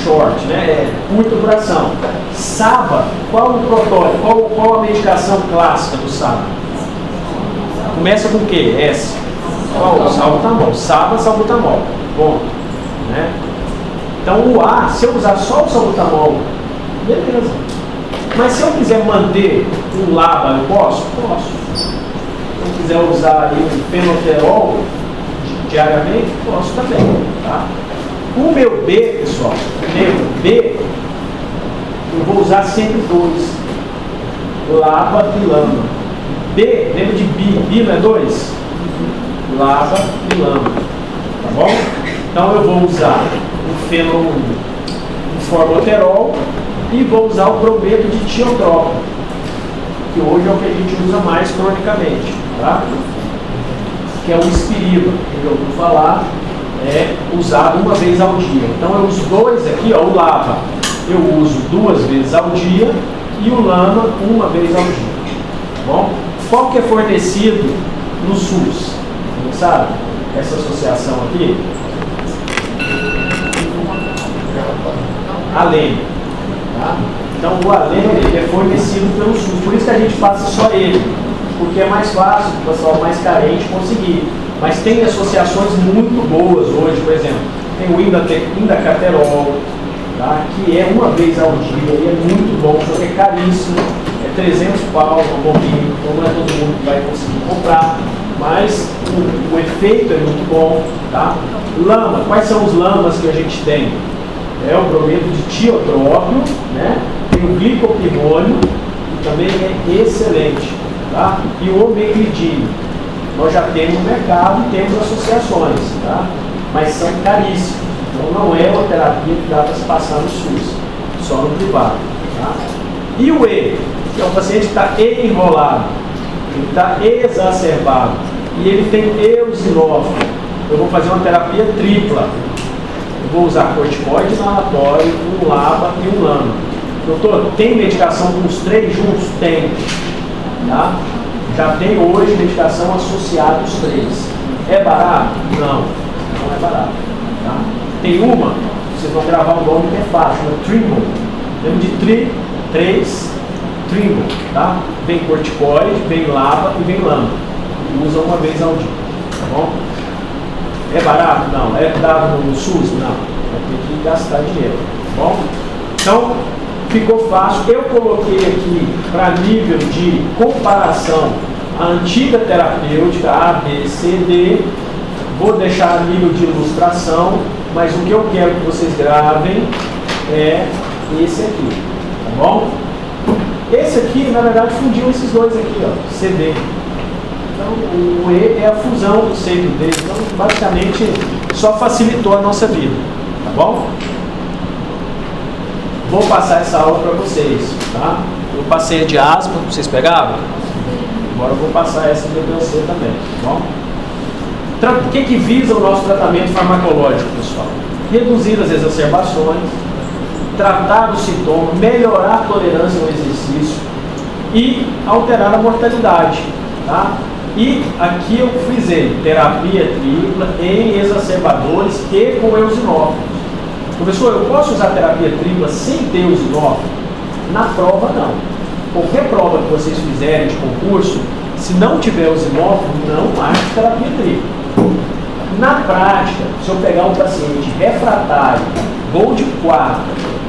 Short, né? É curta duração. SABA, qual o protótipo? Qual a medicação clássica do SABA? Começa com o quê? S. Qual? Salbutamol. SABA, salbutamol. Bom, né? Então o A, se eu usar só o salbutamol, beleza. Mas se eu quiser manter um LABA, eu posso? Posso. Se eu quiser usar aí um fenoterol diariamente, posso também, tá? O meu B, pessoal, lembra? B, eu vou usar sempre 2. LABA e LAMA. B, lembra de BI? BI não é 2? LABA e LAMA. Tá bom? Então eu vou usar o formoterol e vou usar o brometo de tiotropo, que hoje é o que a gente usa mais cronicamente, tá? Que é o Spiriva, que eu ouvi falar, é usado uma vez ao dia. Então eu uso 2 aqui, ó, o LABA eu uso 2 vezes ao dia e o LAMA uma vez ao dia, tá bom? Qual que é fornecido no SUS? Não sabe? Essa associação aqui? Além, tá? Então o Além ele é fornecido pelo SUS, por isso que a gente passa só ele, porque é mais fácil para o pessoal mais carente conseguir. Mas tem associações muito boas hoje, por exemplo, tem o Indacaterol, tá? Que é uma vez ao dia e é muito bom, só que é caríssimo, é 300 pau uma bombinha, então não é todo mundo que vai conseguir comprar, mas o efeito é muito bom, tá? Lama, quais são os lamas que a gente tem? É o brometo de tiotrópio, né? Tem o glicopirrônio, que também é excelente, tá? E o omeglidine. Nós já temos no mercado e temos associações, tá? Mas são caríssimos. Então não é uma terapia que dá para se passar no SUS, só no privado, tá? E o E, que é um paciente que está enrolado, ele está exacerbado e ele tem eosinófilo. Eu vou fazer uma terapia tripla. Eu vou usar corticoide inalatório, um LABA e um LAMA. Doutor, tem medicação com os 3 juntos? Tem. Tá? Já tem hoje medicação associada aos 3. É barato? Não, não é barato. Tá? Tem uma, vocês vão gravar um nome que é fácil, é Trimble. Lembra de 3, Trimble, tá? Vem corticoide, vem lava e vem lama. Usa uma vez ao dia, tá bom? É barato? Não. É dado no SUS? Não. Vai ter que gastar dinheiro, tá bom? Então, ficou fácil. Eu coloquei aqui para nível de comparação a antiga terapêutica A, B, C, D. Vou deixar a nível de ilustração, mas o que eu quero que vocês gravem é esse aqui, tá bom? Esse aqui, na verdade, fundiu esses dois aqui, ó, CD. Então, o E é a fusão do C e do D. Então, basicamente, só facilitou a nossa vida, tá bom? Vou passar essa aula para vocês, tá? Eu passei a de asma, vocês pegaram? Agora eu vou passar essa de DPOC também, tá bom? O que visa o nosso tratamento farmacológico, pessoal? Reduzir as exacerbações, tratar o sintoma, melhorar a tolerância ao exercício e alterar a mortalidade, tá? E aqui eu frisei terapia tripla em exacerbadores e com eosinófilos. Professor, eu posso usar terapia tripla sem ter eosinófilo? Na prova, não. Qualquer prova que vocês fizerem de concurso, se não tiver eosinófilo, não marque terapia tripla. Na prática, se eu pegar um paciente refratário, gol de 4,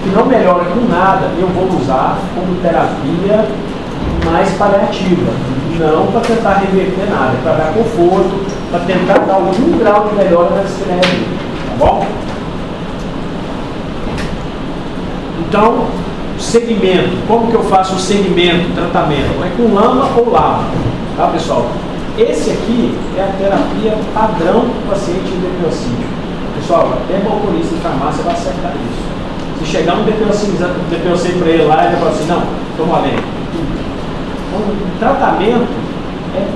que não melhora com nada, eu vou usar como terapia mais paliativa. Não para tentar reverter nada, para dar conforto, para tentar dar algum grau de melhora na dispneia, tá bom? Então, segmento. Como que eu faço o segmento, tratamento? É com lama ou lava, tá, pessoal? Esse aqui é a terapia padrão do paciente em DPOC. Pessoal, até balconista de farmácia vai acertar isso. Se chegar um DPOC para ele lá, ele vai falar assim, não, toma além. Então, o tratamento é,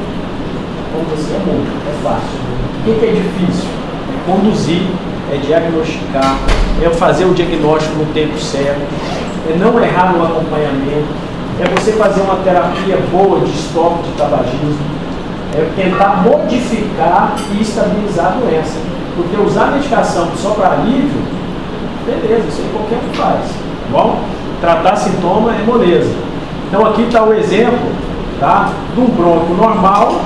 como você é muito, é fácil. O que é difícil? É conduzir, é diagnosticar, é fazer o diagnóstico no tempo certo, é não errar no acompanhamento, é você fazer uma terapia boa de stop de tabagismo, é tentar modificar e estabilizar a doença. Porque usar medicação só para alívio, beleza, isso aí qualquer um faz, tá bom? Tratar sintoma é moleza. Então aqui está o exemplo, tá, de um brônquio normal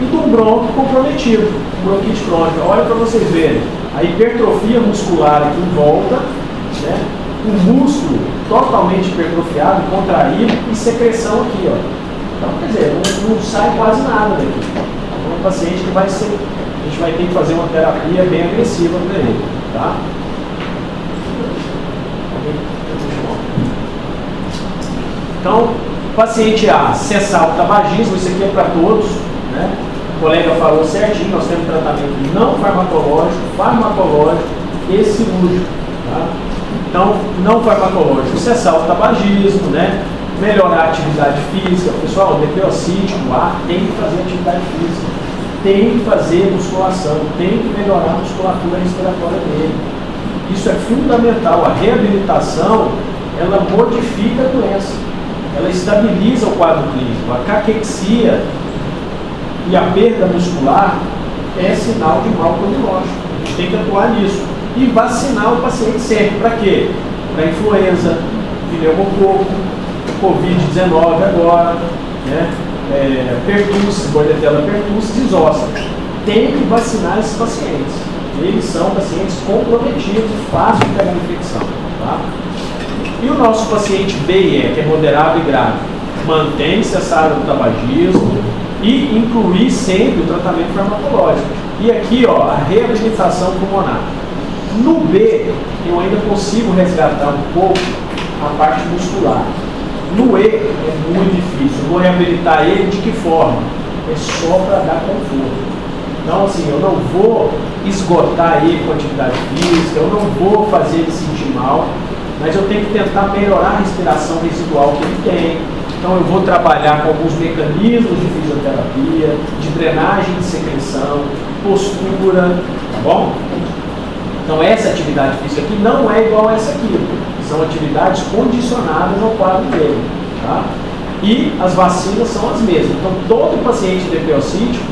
e de um brônquio comprometido, bronquite crônica. Olha para vocês verem, a hipertrofia muscular aqui em volta, né, o músculo totalmente hipertrofiado, contraído e secreção aqui, ó. Então, quer dizer, não sai quase nada daqui. É um paciente que vai ser, a gente vai ter que fazer uma terapia bem agressiva para ele, tá? Então, paciente A, cessar o tabagismo, isso aqui é para todos, né? O colega falou certinho, nós temos tratamento não farmacológico, farmacológico e cirúrgico, tá? Então, não farmacológico, cessar o tabagismo, né? Melhorar a atividade física. Pessoal, o DPOC, A, tem que fazer atividade física, tem que fazer musculação, tem que melhorar a musculatura respiratória dele. Isso é fundamental. A reabilitação, ela modifica a doença, ela estabiliza o quadro clínico. A caquexia e a perda muscular é sinal de mau prognóstico. A gente tem que atuar nisso. E vacinar o paciente sempre. Para quê? Para influenza, pneumococo, Covid-19 agora, né? Pertussis, bordetella pertussis, zoster. Tem que vacinar esses pacientes. Eles são pacientes comprometidos, fácil de pegar infecção. Tá? E o nosso paciente B e E, que é moderado e grave, mantém cessado do tabagismo e incluir sempre o tratamento farmacológico. E aqui, ó, a reabilitação pulmonar. No B, eu ainda consigo resgatar um pouco a parte muscular. No E, é muito difícil. Eu vou reabilitar ele de que forma? É só para dar conforto. Então, assim, eu não vou esgotar ele com atividade física, eu não vou fazer ele sentir mal, mas eu tenho que tentar melhorar a respiração residual que ele tem. Então, eu vou trabalhar com alguns mecanismos de fisioterapia, de drenagem de secreção, postura, tá bom? Então, essa atividade física aqui não é igual a essa aqui. São atividades condicionadas ao quadro dele. Tá? E as vacinas são as mesmas. Então, todo paciente de DPOcítico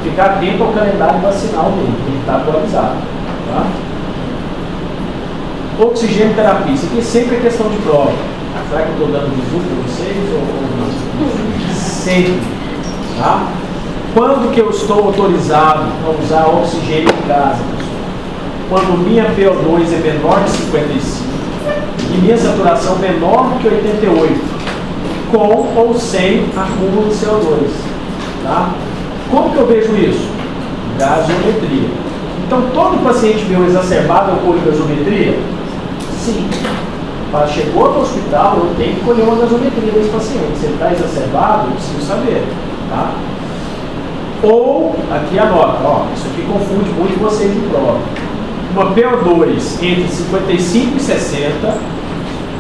fica atento ao calendário vacinal dele, ele está atualizado. Tá? Oxigênio terapia. Isso aqui sempre é questão de prova. Será que eu estou dando bisu para vocês ou não? Sempre. Tá? Quando que eu estou autorizado a usar oxigênio em casa, pessoal? Quando minha PO2 é menor de 55 e minha saturação menor do que 88, com ou sem acúmulo de CO2. Tá? Como que eu vejo isso? Gasometria. Então, todo paciente meu exacerbado ao poligasometria? Sim. Chegou no hospital, eu tenho que colher uma gasometria desse paciente. Se ele está exacerbado, eu preciso saber. Tá? Ou, aqui anota, ó, isso aqui confunde muito vocês de prova. Uma PO2 entre 55 e 60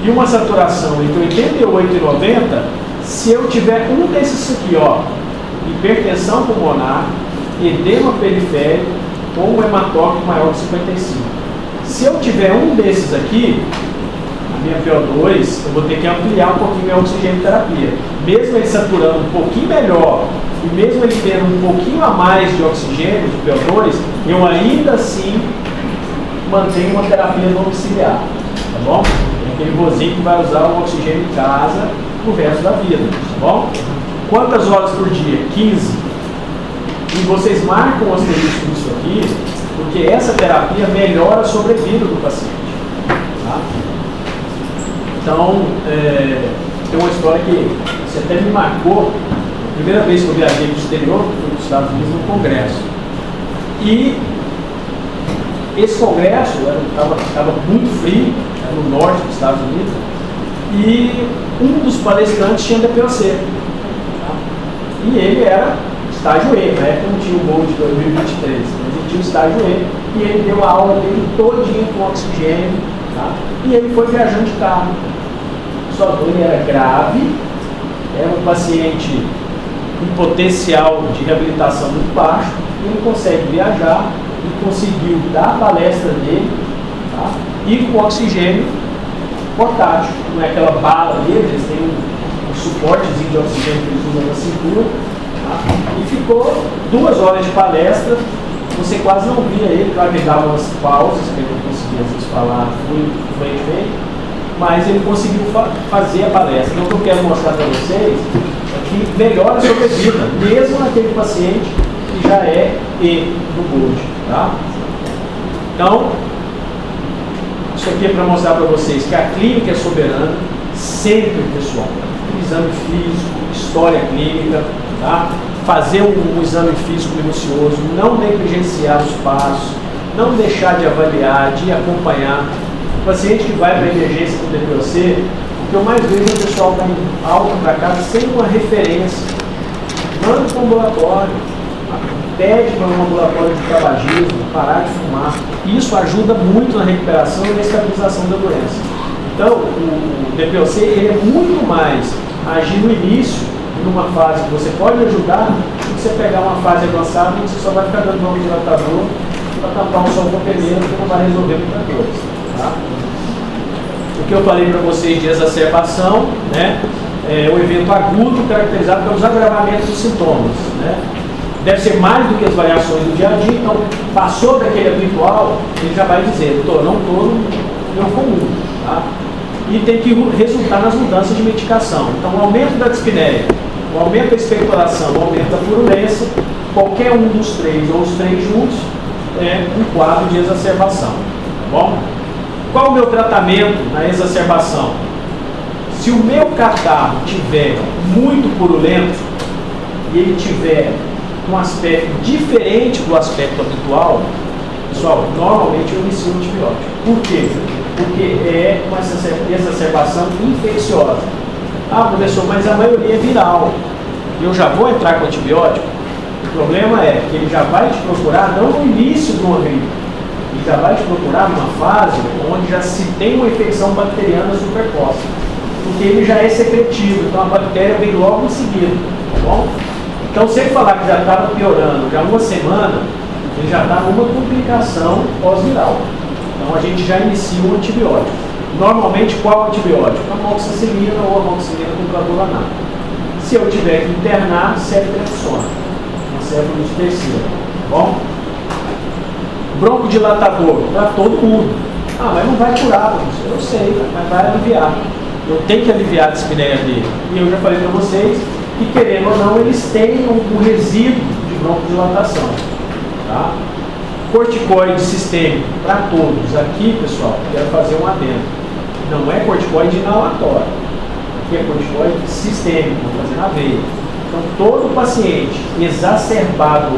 e uma saturação entre 88 e 90, se eu tiver um desses aqui, ó, hipertensão pulmonar, edema periférico ou um hematócrito maior de 55. Se eu tiver um desses aqui, a minha PO2, eu vou ter que ampliar um pouquinho minha oxigênio terapia. Mesmo ele saturando um pouquinho melhor e mesmo ele tendo um pouquinho a mais de oxigênio, de PO2, eu ainda assim mantenho uma terapia domiciliar. Tá bom? Tem aquele vozinho que vai usar o oxigênio em casa pro resto da vida. Tá bom? Quantas horas por dia? 15. E vocês marcam o asterisco nisso aqui, porque essa terapia melhora a sobrevida do paciente. Tá? Então, tem uma história que você até me marcou. A primeira vez que eu viajei para o exterior, fui para os Estados Unidos num congresso. E esse congresso estava muito frio, era no norte dos Estados Unidos, e um dos palestrantes tinha DPOC. Tá? E ele era estágio E, né? Não tinha o gol de 2023, mas ele tinha o estágio E, e ele deu a aula dele todinha com oxigênio, tá? E ele foi viajando de carro. Sua dor era grave, era um paciente com potencial de reabilitação muito baixo, ele consegue viajar e conseguiu dar a palestra dele, tá? E com oxigênio portátil, não é aquela bala deles, eles têm um suportezinho de oxigênio que eles usam na cintura, tá? E ficou 2 horas de palestra, você quase não via ele, claro que ele dava umas pausas, que ele não conseguia às vezes falar fluentemente, mas ele conseguiu fazer a palestra. Então, o que eu quero mostrar para vocês é que melhora a sobrevida, mesmo naquele paciente que já é E do GOLD. Tá? Então, isso aqui é para mostrar para vocês que a clínica é soberana, sempre, pessoal. Exame físico, história clínica, tá? Fazer um exame físico minucioso, não negligenciar os passos, não deixar de avaliar, de acompanhar. O paciente que vai para a emergência com DPOC, o que eu mais vejo é o pessoal está em alta para casa sem uma referência. Manda para o ambulatório, pede para um ambulatório de tabagismo, parar de fumar. Isso ajuda muito na recuperação e na estabilização da doença. Então, o DPOC ele é muito mais agir no início, numa fase que você pode ajudar, do que você pegar uma fase avançada e você só vai ficar dando bronquodilatador para tampar um sol com pneu, que não vai resolver muita coisa. Tá? O que eu falei para vocês de exacerbação, né, é o evento agudo caracterizado pelos agravamentos dos sintomas. Né? Deve ser mais do que as variações do dia a dia, então passou daquele habitual, ele já vai dizer, não estou no meu comum. Tá? E tem que resultar nas mudanças de medicação. Então, o aumento da dispneia, o aumento da expectoração, o aumento da purulência, qualquer um dos 3 ou os 3 juntos é um quadro de exacerbação. Tá bom? Qual o meu tratamento na exacerbação? Se o meu catarro tiver muito purulento e ele tiver um aspecto diferente do aspecto habitual, pessoal, normalmente eu inicio o antibiótico. Por quê? Porque é uma exacerbação infecciosa. Ah, professor, mas a maioria é viral. Eu já vou entrar com antibiótico? O problema é que ele já vai te procurar não no início de uma gripe, ele já vai te procurar numa fase onde já se tem uma infecção bacteriana superposta, porque ele já é secretivo, então a bactéria vem logo em seguida, tá bom? Então, se ele falar que já estava piorando já uma semana, ele já está numa complicação pós-viral. Então, a gente já inicia um antibiótico. Normalmente, qual antibiótico? Amoxicilina ou amoxicilina com clavulanato. Se eu tiver que internar, ceftriaxona, uma célula de terceira. Bom? Broncodilatador, para todo mundo. Ah, mas não vai curar, professor. Eu sei, mas vai aliviar. Eu tenho que aliviar a dispneia dele. E eu já falei para vocês que, querendo ou não, eles têm um resíduo de broncodilatação. Tá? Corticoide sistêmico, para todos. Aqui, pessoal, quero fazer um adendo. Não é corticoide inalatório. Aqui é corticoide sistêmico, vou fazer na veia. Então, todo paciente exacerbado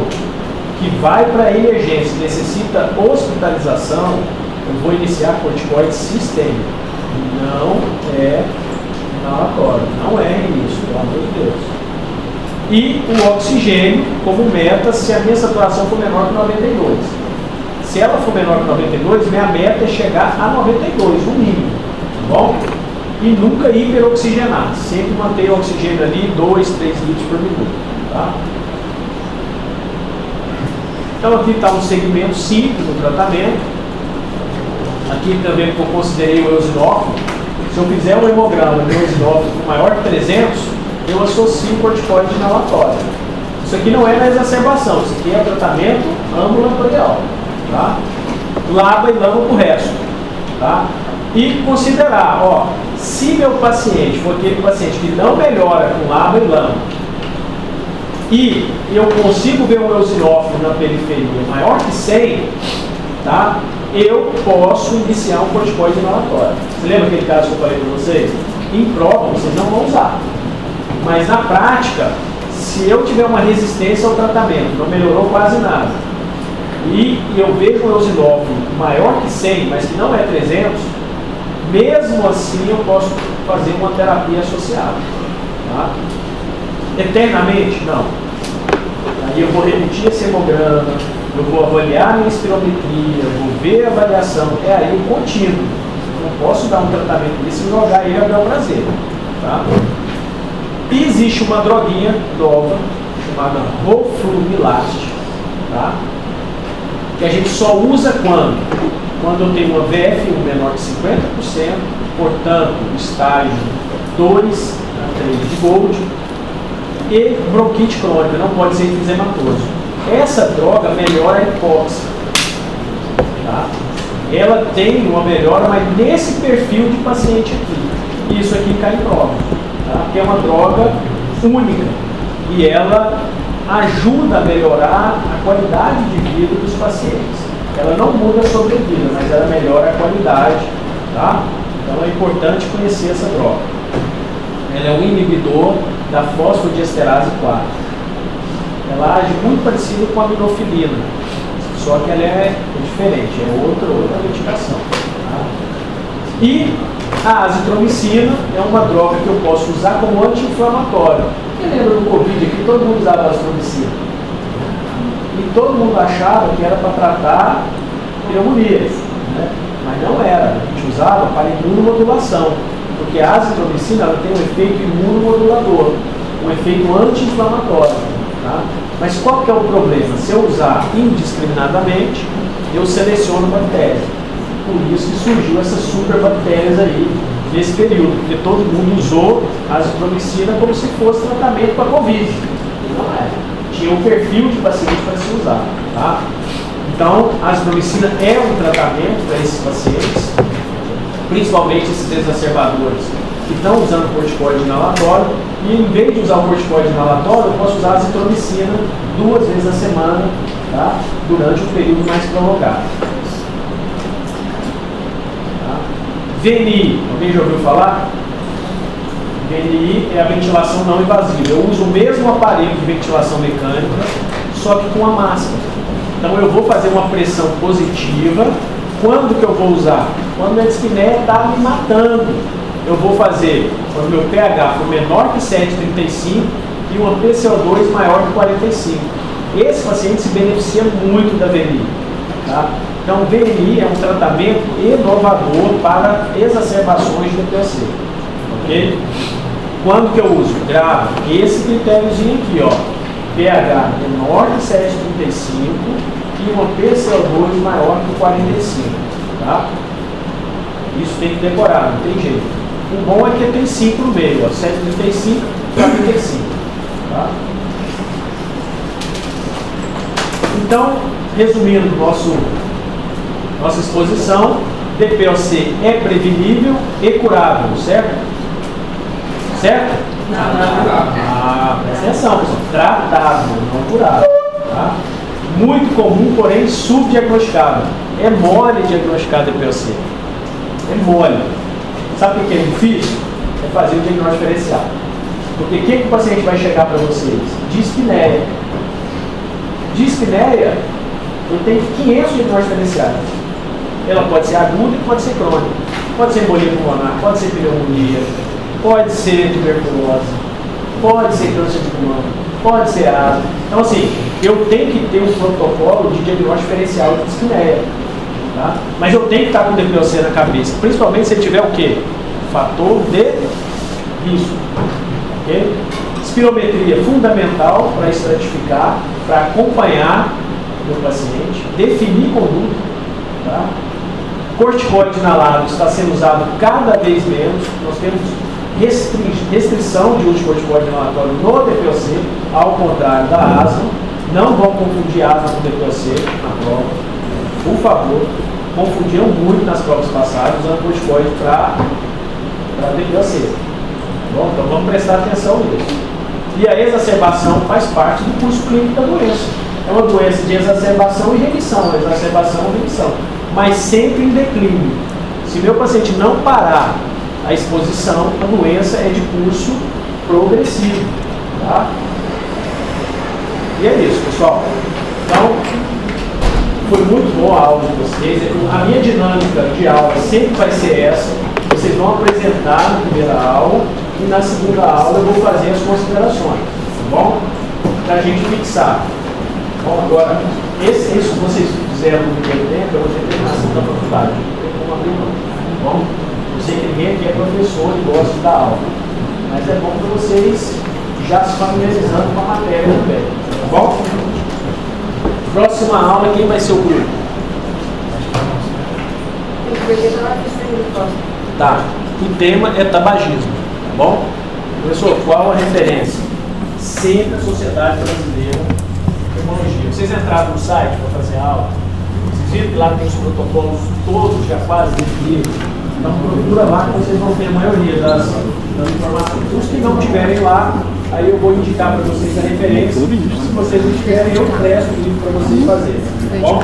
que vai para a emergência e necessita hospitalização, eu vou iniciar corticoide sistêmico. Não é inalatório, não é início, pelo amor de Deus. E o oxigênio como meta se a minha saturação for menor que 92. Se ela for menor que 92, minha meta é chegar a 92, no mínimo, tá bom? E nunca hiperoxigenar, sempre manter o oxigênio ali 2, 3 litros por minuto, tá? Então aqui está um segmento simples do tratamento. Aqui também que eu considerei o eosinófilo. Se eu fizer um hemograma de eosinófilo maior que 300, eu associo o corticoide inalatório. Isso aqui não é na exacerbação, isso aqui é tratamento ambulatorial. Tá? Laba e lama para o resto. Tá? E considerar, ó, se meu paciente for aquele paciente que não melhora com laba e lama, e eu consigo ver um eosinófilo na periferia maior que 100, tá? Eu posso iniciar um corticoide inalatório. Você lembra aquele caso que eu falei para vocês? Em prova, vocês não vão usar. Mas na prática, se eu tiver uma resistência ao tratamento, não melhorou quase nada, e eu vejo um eosinófilo maior que 100, mas que não é 300, mesmo assim eu posso fazer uma terapia associada. Tá? Eternamente? Não. Aí eu vou repetir esse hemograma, eu vou avaliar a minha espirometria, vou ver a avaliação, é aí o contínuo. Eu não posso dar um tratamento desse e jogar ele a bel prazer. Tá? E existe uma droguinha nova, chamada Roflumilast, tá? Que a gente só usa quando? Quando eu tenho uma VF1 menor que 50%, portanto, estágio 2 a 3 de Gold, e bronquite crônica, não pode ser enfisematoso. Essa droga melhora a hipóxia. Tá? Ela tem uma melhora, mas nesse perfil de paciente aqui. Isso aqui cai em prova. Tá? Que é uma droga única. E ela ajuda a melhorar a qualidade de vida dos pacientes. Ela não muda a sobrevida, mas ela melhora a qualidade. Tá? Então é importante conhecer essa droga. Ela é um inibidor da fosfodiesterase 4. Ela age muito parecido com a minofilina, só que ela é diferente, é outra medicação. Tá? E a azitromicina é uma droga que eu posso usar como anti-inflamatório. Quem lembra do Covid aqui? Todo mundo usava azitromicina. E todo mundo achava que era para tratar pneumonias, né? Mas não era. A gente usava para imunomodulação. Porque a azitromicina ela tem um efeito imunomodulador, um efeito anti-inflamatório. Tá? Mas qual que é o problema? Se eu usar indiscriminadamente, eu seleciono bactérias. Por isso que surgiu essas superbactérias aí nesse período, porque todo mundo usou a azitromicina como se fosse tratamento para a Covid. E não é. Tinha um perfil de paciente para se usar. Tá? Então, a azitromicina é um tratamento para esses pacientes, principalmente esses exacerbadores que estão usando corticoide inalatório, e em vez de usar o corticoide inalatório, eu posso usar a azitromicina 2 vezes a semana, tá? Durante um período mais prolongado. Tá? VNI, alguém já ouviu falar? VNI é a ventilação não invasiva. Eu uso o mesmo aparelho de ventilação mecânica, só que com a máscara. Então eu vou fazer uma pressão positiva. Quando que eu vou usar? Quando minha dispneia está me matando. Eu vou fazer quando meu pH for menor que 7,35 e uma PCO2 maior que 45. Esse paciente se beneficia muito da VNI. Tá? Então, VNI é um tratamento inovador para exacerbações de DPOC. Ok? Quando que eu uso? Gravo esse critériozinho aqui, ó. pH menor que 7,35 e uma PCO2 maior que 45. Tá? Isso tem que decorar, não tem jeito. O bom é que tem 5 no meio, ó, 135 para 35. Tá? Então, resumindo nossa exposição, DPOC é prevenível e curável, certo? Certo?
Não.
Presta atenção, pessoal. Tratável, não curável. Tá? Muito comum, porém subdiagnosticado. É mole diagnosticar DPOC. É mole. Sabe o que é difícil? É fazer o diagnóstico diferencial. Porque o que o paciente vai chegar para vocês? Dispneia. Dispneia, eu tenho 500 diagnósticos diferenciais. Ela pode ser aguda e pode ser crônica. Pode ser embolia pulmonar, pode ser pneumonia, pode ser tuberculose, pode ser câncer de pulmão, pode ser asma. Então, assim, eu tenho que ter um protocolo de diagnóstico diferencial de dispneia. Tá? Mas eu tenho que estar com o DPOC na cabeça, principalmente se ele tiver o quê? Fator de risco. Okay? Espirometria fundamental para estratificar, para acompanhar o meu paciente, definir conduta. Tá? Corticoide inalado está sendo usado cada vez menos. Nós temos restrição de uso de corticoide inalatório no DPOC, ao contrário da asma. Não vão confundir asma com DPOC na prova. Por favor, confundiram muito nas provas passadas usando corticoide para DPOC. Bom, então vamos prestar atenção nisso. E a exacerbação faz parte do curso clínico da doença. É uma doença de exacerbação e remissão, exacerbação e remissão, mas sempre em declínio. Se meu paciente não parar a exposição, a doença é de curso progressivo. Tá? E é isso, pessoal. Então, foi muito boa a aula de vocês. A minha dinâmica de aula sempre vai ser essa. Vocês vão apresentar na primeira aula e na segunda aula eu vou fazer as considerações, tá bom? Para a gente fixar. Bom, agora, isso que vocês fizeram no primeiro tempo é uma determinação da faculdade. Não tem como abrir mão, tá bom? Eu sei que ninguém aqui é professor e gosta da aula, mas é bom para vocês já se familiarizando com a matéria também, tá bom? Próxima aula, quem vai ser o grupo? Tá. O tema é tabagismo, tá bom? Professor, qual a referência? Sempre a Sociedade Brasileira de Pneumologia. Vocês entraram no site para fazer aula? Vocês viram que lá tem os protocolos todos já quase definidos? Então procura lá que vocês vão ter a maioria das informações. Os que não tiverem lá, aí eu vou indicar para vocês a referência. Se vocês não tiverem, eu presto o livro para vocês fazerem. Tá bom?